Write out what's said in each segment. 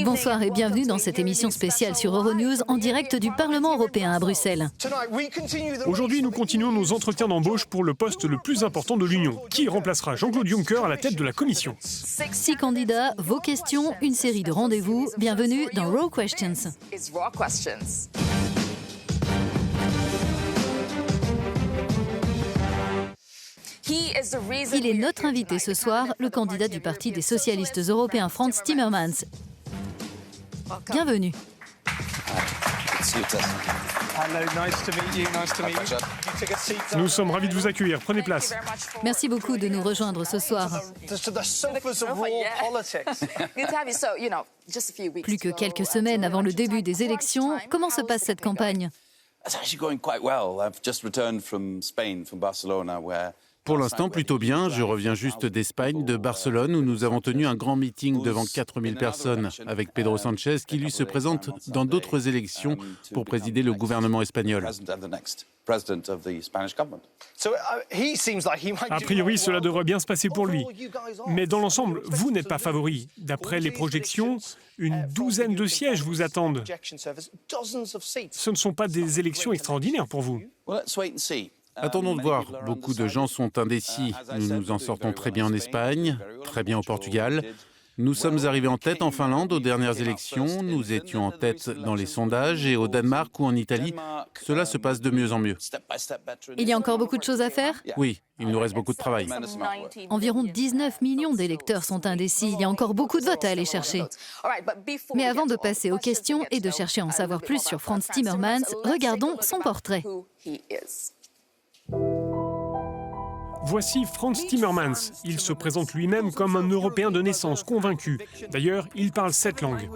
Bonsoir et bienvenue dans cette émission spéciale sur Euronews en direct du Parlement européen à Bruxelles. Aujourd'hui, nous continuons nos entretiens d'embauche pour le poste le plus important de l'Union. Qui remplacera Jean-Claude Juncker à la tête de la Commission? 6 candidats, vos questions, une série de rendez-vous. Bienvenue dans Raw Questions. Il est notre invité ce soir, le candidat du Parti des socialistes européens, Frans Timmermans. Bienvenue. Nous sommes ravis de vous accueillir. Prenez place. Merci beaucoup de nous rejoindre ce soir. Plus que quelques semaines avant le début des élections, comment se passe cette campagne ? Pour l'instant, plutôt bien. Je reviens juste d'Espagne, de Barcelone, où nous avons tenu un grand meeting devant 4000 personnes, avec Pedro Sánchez, qui lui se présente dans d'autres élections pour présider le gouvernement espagnol. A priori, cela devrait bien se passer pour lui. Mais dans l'ensemble, vous n'êtes pas favori. D'après les projections, une douzaine de sièges vous attendent. Ce ne sont pas des élections extraordinaires pour vous. Attendons de voir. Beaucoup de gens sont indécis. Nous nous en sortons très bien en Espagne, très bien au Portugal. Nous sommes arrivés en tête en Finlande aux dernières élections. Nous étions en tête dans les sondages et au Danemark ou en Italie, cela se passe de mieux en mieux. Il y a encore beaucoup de choses à faire ? Oui, il nous reste beaucoup de travail. Environ 19 millions d'électeurs sont indécis. Il y a encore beaucoup de votes à aller chercher. Mais avant de passer aux questions et de chercher à en savoir plus sur Frans Timmermans, regardons son portrait. Voici Frans Timmermans. Il se présente lui-même comme un Européen de naissance convaincu. D'ailleurs, il parle 7 langues.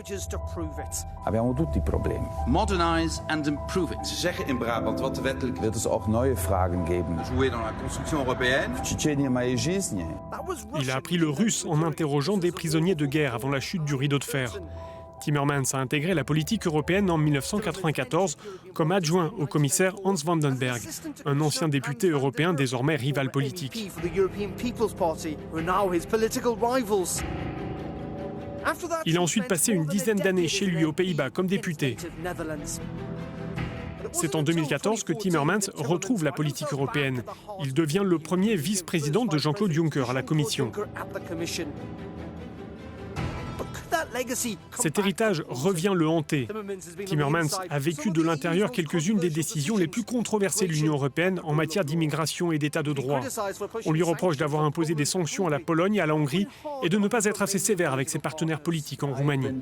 Abbiamo tutti problemi. Modernize and improve it. Ze zeggen in Brabant wat de wettelijk wird es auch neue Fragen geben. Jouer dans la construction européenne. W Tchétchénie moje życie. Il a appris le russe en interrogeant des prisonniers de guerre avant la chute du rideau de fer. Timmermans a intégré la politique européenne en 1994 comme adjoint au commissaire Hans Vandenberg, un ancien député européen désormais rival politique. Il a ensuite passé une dizaine d'années chez lui aux Pays-Bas comme député. C'est en 2014 que Timmermans retrouve la politique européenne. Il devient le premier vice-président de Jean-Claude Juncker à la Commission. Cet héritage revient le hanter. Timmermans a vécu de l'intérieur quelques-unes des décisions les plus controversées de l'Union européenne en matière d'immigration et d'état de droit. On lui reproche d'avoir imposé des sanctions à la Pologne et à la Hongrie et de ne pas être assez sévère avec ses partenaires politiques en Roumanie.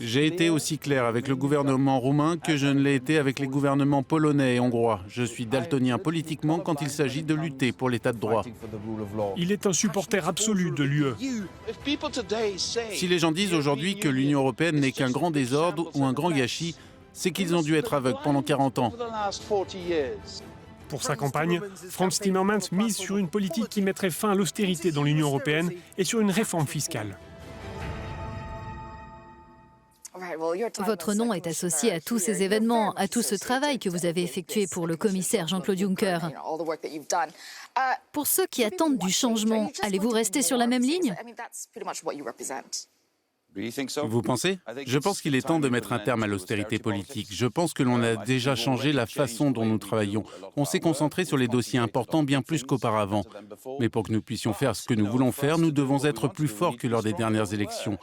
J'ai été aussi clair avec le gouvernement roumain que je ne l'ai été avec les gouvernements polonais et hongrois. Je suis daltonien politiquement quand il s'agit de lutter pour l'état de droit. Il est un supporter absolu de l'UE. Si les gens disent aujourd'hui que l'Union européenne n'est qu'un grand désordre ou un grand gâchis, c'est qu'ils ont dû être aveugles pendant 40 ans. Pour sa campagne, Frans Timmermans mise sur une politique qui mettrait fin à l'austérité dans l'Union européenne et sur une réforme fiscale. Votre nom est associé à tous ces événements, à tout ce travail que vous avez effectué pour le commissaire Jean-Claude Juncker. Pour ceux qui attendent du changement, allez-vous rester sur la même ligne ? Vous pensez ? Je pense qu'il est temps de mettre un terme à l'austérité politique. Je pense que l'on a déjà changé la façon dont nous travaillons. On s'est concentré sur les dossiers importants bien plus qu'auparavant. Mais pour que nous puissions faire ce que nous voulons faire, nous devons être plus forts que lors des dernières élections.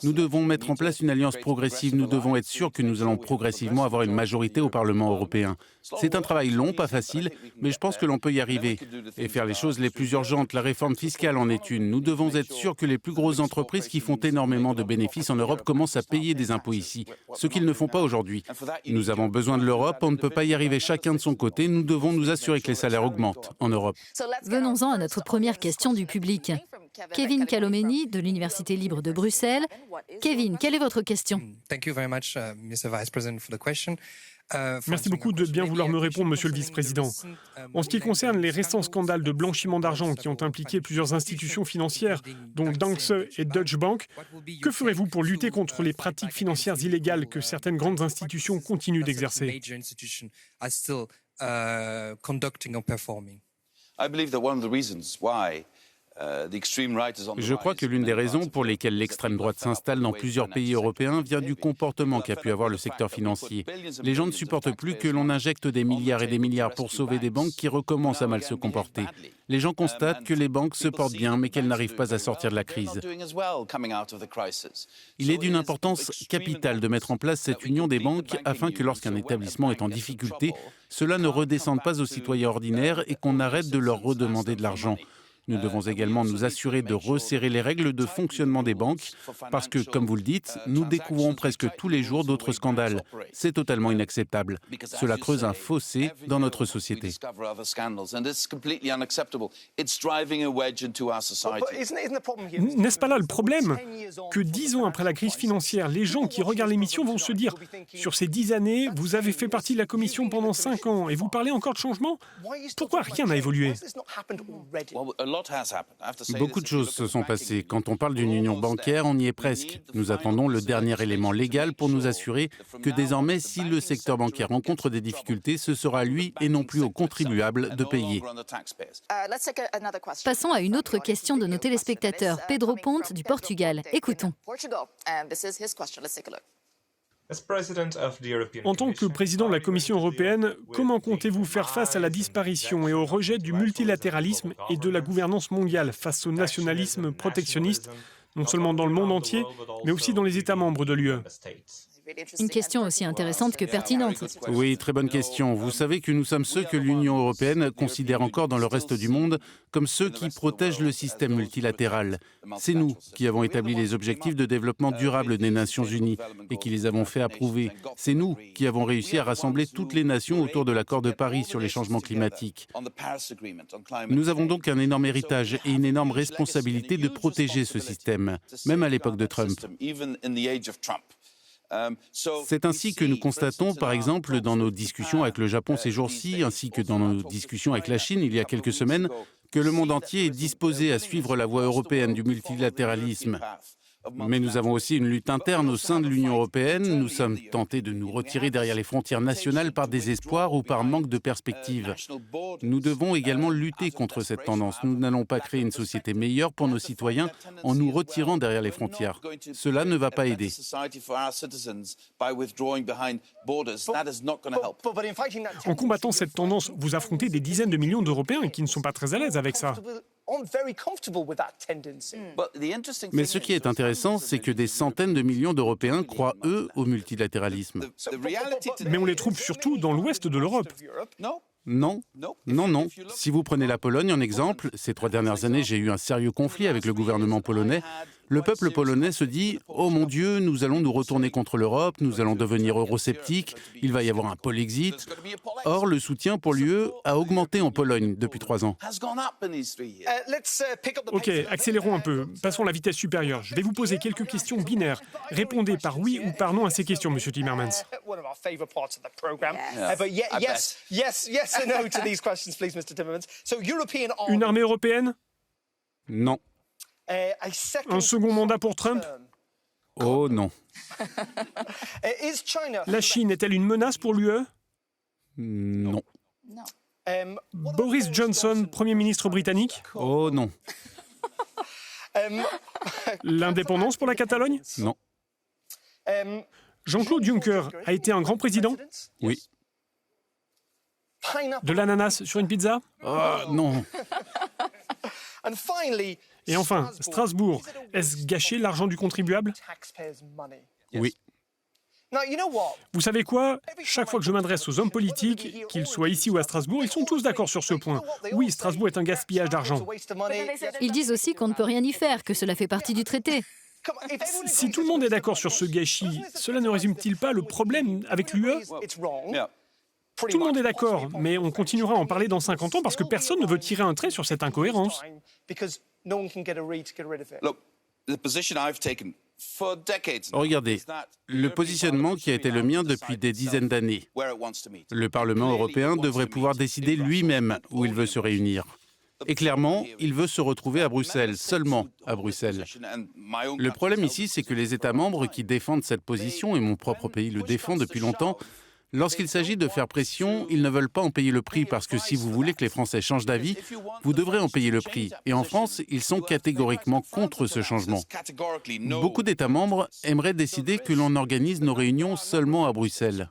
Nous devons mettre en place une alliance progressive. Nous devons être sûrs que nous allons progressivement avoir une majorité au Parlement européen. C'est un travail long, pas facile, mais je pense que l'on peut y arriver. Et faire les choses les plus urgentes, la réforme fiscale en est une. Nous devons être sûrs que les plus grosses entreprises qui font énormément de bénéfices en Europe commencent à payer des impôts ici, ce qu'ils ne font pas aujourd'hui. Nous avons besoin de l'Europe, on ne peut pas y arriver chacun de son côté, nous devons nous assurer que les salaires augmentent en Europe. Venons-en à notre première question du public. Kevin Calomeni de l'Université libre de Bruxelles. Kevin, quelle est votre question ? Merci beaucoup de bien vouloir me répondre, Monsieur le Vice-président. En ce qui concerne les récents scandales de blanchiment d'argent qui ont impliqué plusieurs institutions financières, dont Danske et Deutsche Bank, que ferez-vous pour lutter contre les pratiques financières illégales que certaines grandes institutions continuent d'exercer ? I believe that one of the reasons why Je crois que l'une des raisons pour lesquelles l'extrême droite s'installe dans plusieurs pays européens vient du comportement qu'a pu avoir le secteur financier. Les gens ne supportent plus que l'on injecte des milliards et des milliards pour sauver des banques qui recommencent à mal se comporter. Les gens constatent que les banques se portent bien, mais qu'elles n'arrivent pas à sortir de la crise. Il est d'une importance capitale de mettre en place cette union des banques afin que lorsqu'un établissement est en difficulté, cela ne redescende pas aux citoyens ordinaires et qu'on arrête de leur redemander de l'argent. Nous devons également nous assurer de resserrer les règles de fonctionnement des banques parce que, comme vous le dites, nous découvrons presque tous les jours d'autres scandales. C'est totalement inacceptable. Cela creuse un fossé dans notre société. N'est-ce pas là le problème? Que 10 ans après la crise financière, les gens qui regardent l'émission vont se dire « Sur ces 10 années, vous avez fait partie de la Commission pendant 5 ans et vous parlez encore de changement? Pourquoi rien n'a évolué ?» Beaucoup de choses se sont passées. Quand on parle d'une union bancaire, on y est presque. Nous attendons le dernier élément légal pour nous assurer que désormais, si le secteur bancaire rencontre des difficultés, ce sera lui et non plus aux contribuables de payer. Passons à une autre question de nos téléspectateurs. Pedro Ponte du Portugal. Écoutons. En tant que président de la Commission européenne, comment comptez-vous faire face à la disparition et au rejet du multilatéralisme et de la gouvernance mondiale face au nationalisme protectionniste, non seulement dans le monde entier, mais aussi dans les États membres de l'UE? Une question aussi intéressante que pertinente. Oui, très bonne question. Vous savez que nous sommes ceux que l'Union européenne considère encore dans le reste du monde comme ceux qui protègent le système multilatéral. C'est nous qui avons établi les objectifs de développement durable des Nations Unies et qui les avons fait approuver. C'est nous qui avons réussi à rassembler toutes les nations autour de l'accord de Paris sur les changements climatiques. Nous avons donc un énorme héritage et une énorme responsabilité de protéger ce système, même à l'époque de Trump. C'est ainsi que nous constatons, par exemple, dans nos discussions avec le Japon ces jours-ci, ainsi que dans nos discussions avec la Chine il y a quelques semaines, que le monde entier est disposé à suivre la voie européenne du multilatéralisme. Mais nous avons aussi une lutte interne au sein de l'Union européenne. Nous sommes tentés de nous retirer derrière les frontières nationales par désespoir ou par manque de perspective. Nous devons également lutter contre cette tendance. Nous n'allons pas créer une société meilleure pour nos citoyens en nous retirant derrière les frontières. Cela ne va pas aider. En combattant cette tendance, vous affrontez des dizaines de millions d'Européens qui ne sont pas très à l'aise avec ça. Mais ce qui est intéressant, c'est que des centaines de millions d'Européens croient, eux, au multilatéralisme. Mais on les trouve surtout dans l'ouest de l'Europe. Non. Si vous prenez la Pologne en exemple, ces 3 dernières années, j'ai eu un sérieux conflit avec le gouvernement polonais. Le peuple polonais se dit « Oh mon Dieu, nous allons nous retourner contre l'Europe, nous allons devenir eurosceptiques, il va y avoir un Polexit ». Or, le soutien pour l'UE a augmenté en Pologne depuis 3 ans. Ok, accélérons un peu. Passons à la vitesse supérieure. Je vais vous poser quelques questions binaires. Répondez par oui ou par non à ces questions, Monsieur Timmermans. Une armée européenne? Non. Un second mandat pour Trump? Oh non. La Chine est-elle une menace pour l'UE? Non. Boris Johnson, Premier ministre britannique? Oh non. L'indépendance pour la Catalogne? Non. Jean-Claude Juncker a été un grand président? Oui. De l'ananas sur une pizza? Non. Et enfin, Strasbourg, est-ce gâcher l'argent du contribuable? Oui. Vous savez quoi? Chaque fois que je m'adresse aux hommes politiques, qu'ils soient ici ou à Strasbourg, ils sont tous d'accord sur ce point. Oui, Strasbourg est un gaspillage d'argent. Ils disent aussi qu'on ne peut rien y faire, que cela fait partie du traité. Si tout le monde est d'accord sur ce gâchis, cela ne résume-t-il pas le problème avec l'UE? Tout le monde est d'accord, mais on continuera à en parler dans 50 ans parce que personne ne veut tirer un trait sur cette incohérence. Regardez, le positionnement qui a été le mien depuis des dizaines d'années. Le Parlement européen devrait pouvoir décider lui-même où il veut se réunir. Et clairement, il veut se retrouver à Bruxelles, seulement à Bruxelles. Le problème ici, c'est que les États membres qui défendent cette position, et mon propre pays le défend depuis longtemps, Lorsqu'il s'agit de faire pression, ils ne veulent pas en payer le prix parce que si vous voulez que les Français changent d'avis, vous devrez en payer le prix. Et en France, ils sont catégoriquement contre ce changement. Beaucoup d'États membres aimeraient décider que l'on organise nos réunions seulement à Bruxelles.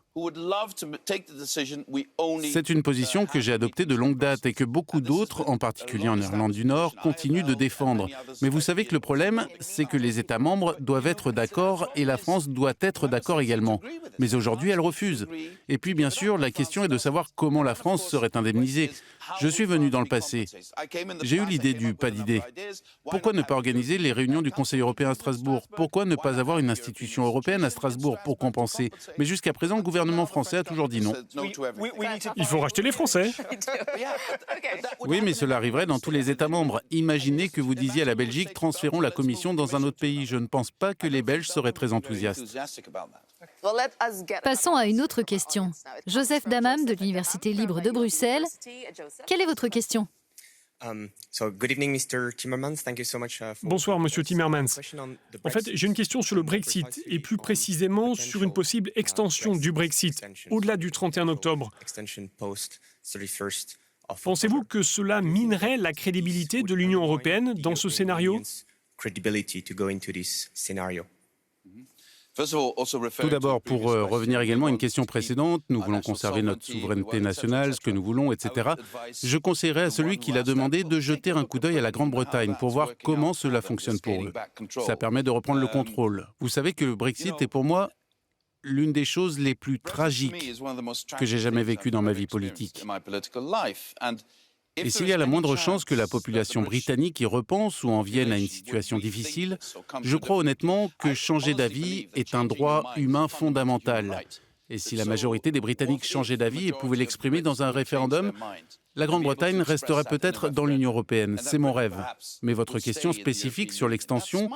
C'est une position que j'ai adoptée de longue date et que beaucoup d'autres, en particulier en Irlande du Nord, continuent de défendre. Mais vous savez que le problème, c'est que les États membres doivent être d'accord et la France doit être d'accord également. Mais aujourd'hui, elle refuse. Et puis, bien sûr, la question est de savoir comment la France serait indemnisée. Je suis venu dans le passé. J'ai eu l'idée du pas d'idée. Pourquoi ne pas organiser les réunions du Conseil européen à Strasbourg? Pourquoi ne pas avoir une institution européenne à Strasbourg pour compenser? Mais jusqu'à présent, le gouvernement français a toujours dit non. Il faut racheter les Français. Oui, mais cela arriverait dans tous les États membres. Imaginez que vous disiez à la Belgique, transférons la Commission dans un autre pays. Je ne pense pas que les Belges seraient très enthousiastes. Passons à une autre question. Joseph Damam de l'Université libre de Bruxelles. Quelle est votre question? Bonsoir, Monsieur Timmermans. En fait, j'ai une question sur le Brexit, et plus précisément sur une possible extension du Brexit, au-delà du 31 octobre. Pensez-vous que cela minerait la crédibilité de l'Union européenne dans ce scénario? Tout d'abord, pour revenir également à une question précédente, nous voulons conserver notre souveraineté nationale, ce que nous voulons, etc. Je conseillerais à celui qui l'a demandé de jeter un coup d'œil à la Grande-Bretagne pour voir comment cela fonctionne pour eux. Ça permet de reprendre le contrôle. Vous savez que le Brexit est pour moi l'une des choses les plus tragiques que j'ai jamais vécues dans ma vie politique. Et s'il y a la moindre chance que la population britannique y repense ou en vienne à une situation difficile, je crois honnêtement que changer d'avis est un droit humain fondamental. Et si la majorité des Britanniques changeaient d'avis et pouvaient l'exprimer dans un référendum, la Grande-Bretagne resterait peut-être dans l'Union européenne. C'est mon rêve. Mais votre question spécifique sur l'extension,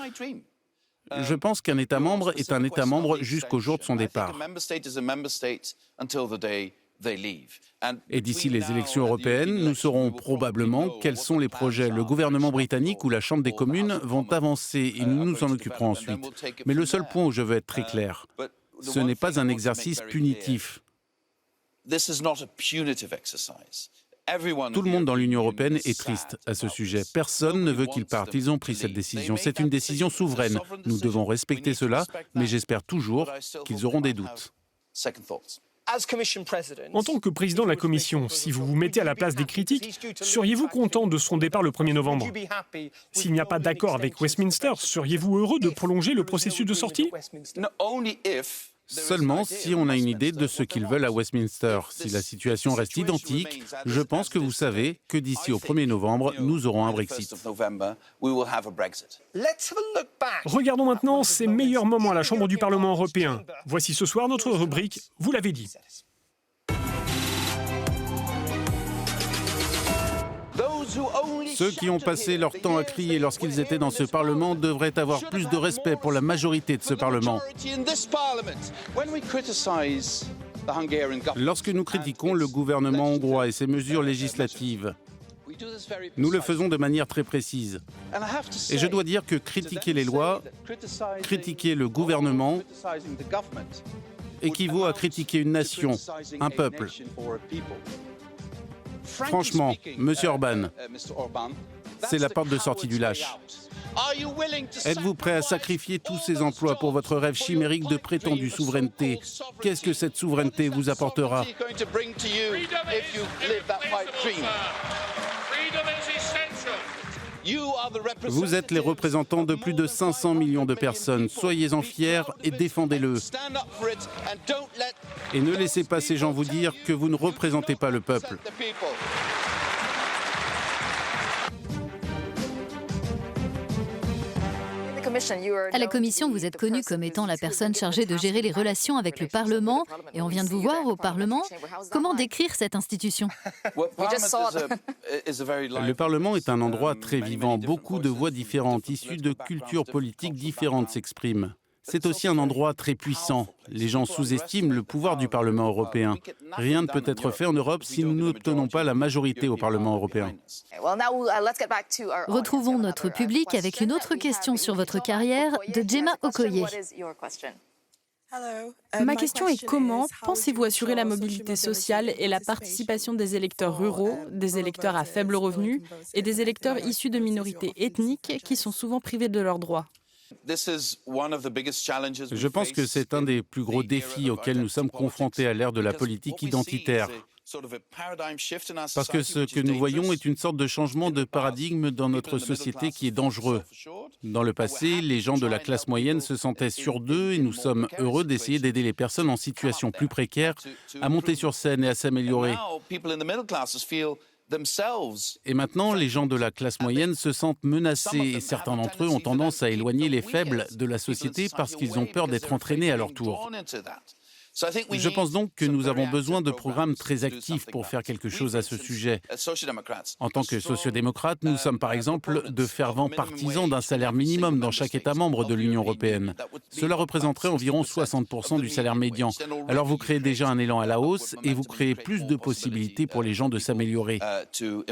je pense qu'un État membre est un État membre jusqu'au jour de son départ. Et d'ici les élections européennes, nous saurons probablement quels sont les projets. Le gouvernement britannique ou la Chambre des communes vont avancer et nous nous en occuperons ensuite. Mais le seul point où je veux être très clair, ce n'est pas un exercice punitif. Tout le monde dans l'Union européenne est triste à ce sujet. Personne ne veut qu'ils partent. Ils ont pris cette décision. C'est une décision souveraine. Nous devons respecter cela, mais j'espère toujours qu'ils auront des doutes. En tant que président de la Commission, si vous vous mettez à la place des critiques, seriez-vous content de son départ le 1er novembre? S'il n'y a pas d'accord avec Westminster, seriez-vous heureux de prolonger le processus de sortie? Seulement si on a une idée de ce qu'ils veulent à Westminster. Si la situation reste identique, je pense que vous savez que d'ici au 1er novembre, nous aurons un Brexit. Regardons maintenant ces meilleurs moments à la Chambre du Parlement européen. Voici ce soir notre rubrique « Vous l'avez dit ». Ceux qui ont passé leur temps à crier lorsqu'ils étaient dans ce Parlement devraient avoir plus de respect pour la majorité de ce Parlement. Lorsque nous critiquons le gouvernement hongrois et ses mesures législatives, nous le faisons de manière très précise. Et je dois dire que critiquer les lois, critiquer le gouvernement, équivaut à critiquer une nation, un peuple. Franchement, Monsieur Orban, c'est la porte de sortie du lâche. Êtes-vous prêt à sacrifier tous ces emplois pour votre rêve chimérique de prétendue souveraineté? Qu'est-ce que cette souveraineté vous apportera? Vous êtes les représentants de plus de 500 millions de personnes. Soyez-en fiers et défendez-le. Et ne laissez pas ces gens vous dire que vous ne représentez pas le peuple. À la Commission, vous êtes connu comme étant la personne chargée de gérer les relations avec le Parlement, et on vient de vous voir au Parlement. Comment décrire cette institution? Le Parlement est un endroit très vivant. Beaucoup de voix différentes, issues de cultures politiques différentes s'expriment. C'est aussi un endroit très puissant. Les gens sous-estiment le pouvoir du Parlement européen. Rien ne peut être fait en Europe si nous n'obtenons pas la majorité au Parlement européen. Retrouvons notre public avec une autre question sur votre carrière de Gemma Okoye. Ma question est comment pensez-vous assurer la mobilité sociale et la participation des électeurs ruraux, des électeurs à faible revenu et des électeurs issus de minorités ethniques qui sont souvent privés de leurs droits? Je pense que c'est un des plus gros défis auxquels nous sommes confrontés à l'ère de la politique identitaire. Parce que ce que nous voyons est une sorte de changement de paradigme dans notre société qui est dangereux. Dans le passé, les gens de la classe moyenne se sentaient sûrs d'eux et nous sommes heureux d'essayer d'aider les personnes en situation plus précaire à monter sur scène et à s'améliorer. Et maintenant, les gens de la classe moyenne se sentent menacés et certains d'entre eux ont tendance à éloigner les faibles de la société parce qu'ils ont peur d'être entraînés à leur tour. Je pense donc que nous avons besoin de programmes très actifs pour faire quelque chose à ce sujet. En tant que sociodémocrates, nous sommes par exemple de fervents partisans d'un salaire minimum dans chaque État membre de l'Union européenne. Cela représenterait environ 60% du salaire médian. Alors vous créez déjà un élan à la hausse et vous créez plus de possibilités pour les gens de s'améliorer. Je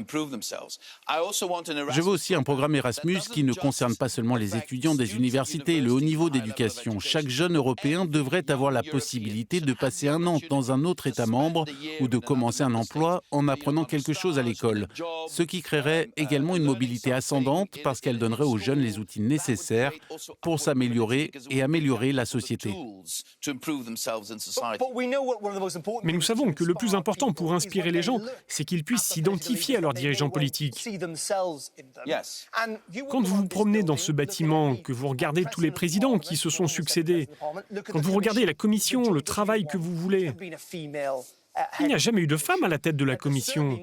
veux aussi un programme Erasmus qui ne concerne pas seulement les étudiants des universités et le haut niveau d'éducation. Chaque jeune Européen devrait avoir la possibilité de passer un an dans un autre État membre ou de commencer un emploi en apprenant quelque chose à l'école. Ce qui créerait également une mobilité ascendante parce qu'elle donnerait aux jeunes les outils nécessaires pour s'améliorer et améliorer la société. Mais nous savons que le plus important pour inspirer les gens, c'est qu'ils puissent s'identifier à leurs dirigeants politiques. Quand vous vous promenez dans ce bâtiment, que vous regardez tous les présidents qui se sont succédés, quand vous regardez la commission, le travail que vous voulez, il n'y a jamais eu de femme à la tête de la commission.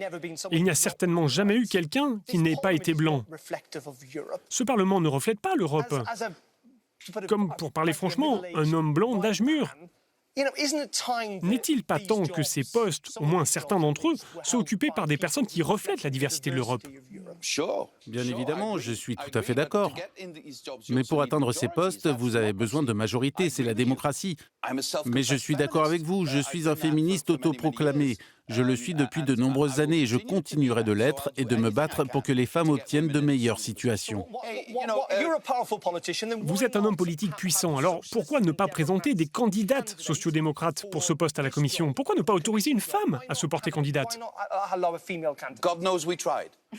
Il n'y a certainement jamais eu quelqu'un qui n'ait pas été blanc. Ce Parlement ne reflète pas l'Europe. Comme, pour parler franchement, un homme blanc d'âge mûr. N'est-il pas temps que ces postes, au moins certains d'entre eux, soient occupés par des personnes qui reflètent la diversité de l'Europe? Bien évidemment, je suis tout à fait d'accord. Mais pour atteindre ces postes, vous avez besoin de majorité, c'est la démocratie. Mais je suis d'accord avec vous, je suis un féministe autoproclamé. Je le suis depuis de nombreuses années et je continuerai de l'être et de me battre pour que les femmes obtiennent de meilleures situations. Vous êtes un homme politique puissant, alors pourquoi ne pas présenter des candidates sociodémocrates pour ce poste à la Commission? Pourquoi ne pas autoriser une femme à se porter candidate?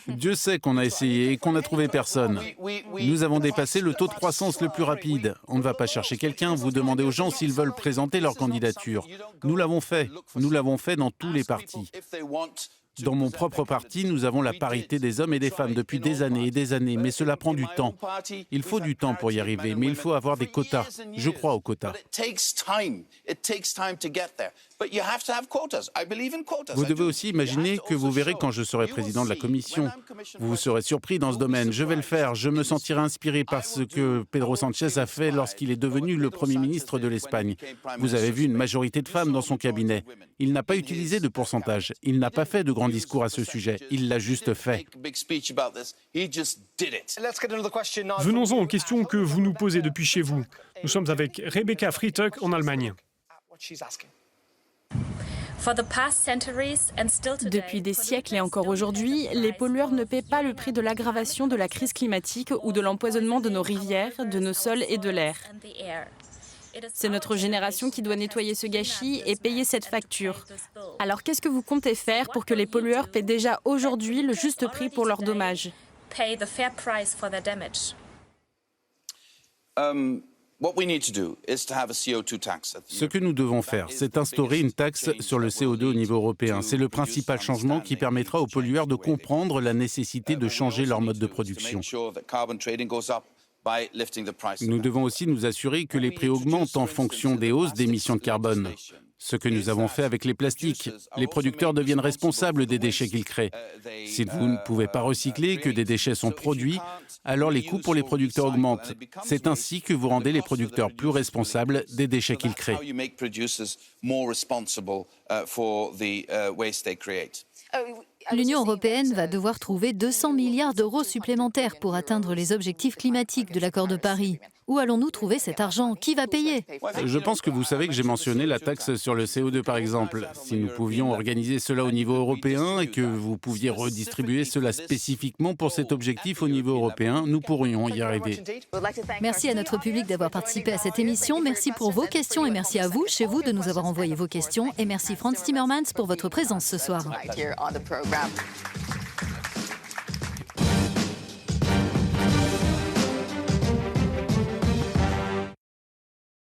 Dieu sait qu'on a essayé et qu'on n'a trouvé personne. Nous avons dépassé le taux de croissance le plus rapide. On ne va pas chercher quelqu'un, vous demandez aux gens s'ils veulent présenter leur candidature. Nous l'avons fait dans tous les partis. Dans mon propre parti, nous avons la parité des hommes et des femmes depuis des années et des années, mais cela prend du temps. Il faut du temps pour y arriver, mais il faut avoir des quotas. Je crois aux quotas. Vous devez aussi imaginer que vous verrez quand je serai président de la Commission. Vous serez surpris dans ce domaine. Je vais le faire. Je me sentirai inspiré par ce que Pedro Sánchez a fait lorsqu'il est devenu le Premier ministre de l'Espagne. Vous avez vu une majorité de femmes dans son cabinet. Il n'a pas utilisé de pourcentage. Il n'a pas fait de grands discours à ce sujet. Il l'a juste fait. Venons-en aux questions que vous nous posez depuis chez vous. Nous sommes avec Rebecca Frietek en Allemagne. Depuis des siècles et encore aujourd'hui, les pollueurs ne paient pas le prix de l'aggravation de la crise climatique ou de l'empoisonnement de nos rivières, de nos sols et de l'air. C'est notre génération qui doit nettoyer ce gâchis et payer cette facture. Alors qu'est-ce que vous comptez faire pour que les pollueurs paient déjà aujourd'hui le juste prix pour leurs dommages? Ce que nous devons faire, c'est instaurer une taxe sur le CO2 au niveau européen. C'est le principal changement qui permettra aux pollueurs de comprendre la nécessité de changer leur mode de production. Nous devons aussi nous assurer que les prix augmentent en fonction des hausses d'émissions de carbone. Ce que nous avons fait avec les plastiques. Les producteurs deviennent responsables des déchets qu'ils créent. Si vous ne pouvez pas recycler, que des déchets sont produits, alors les coûts pour les producteurs augmentent. C'est ainsi que vous rendez les producteurs plus responsables des déchets qu'ils créent. L'Union européenne va devoir trouver 200 milliards d'euros supplémentaires pour atteindre les objectifs climatiques de l'accord de Paris. Où allons-nous trouver cet argent? Qui va payer? Je pense que vous savez que j'ai mentionné la taxe sur le CO2 par exemple. Si nous pouvions organiser cela au niveau européen et que vous pouviez redistribuer cela spécifiquement pour cet objectif au niveau européen, nous pourrions y arriver. Merci à notre public d'avoir participé à cette émission. Merci pour vos questions et merci à vous, chez vous, de nous avoir envoyé vos questions. Et merci Frans Timmermans pour votre présence ce soir.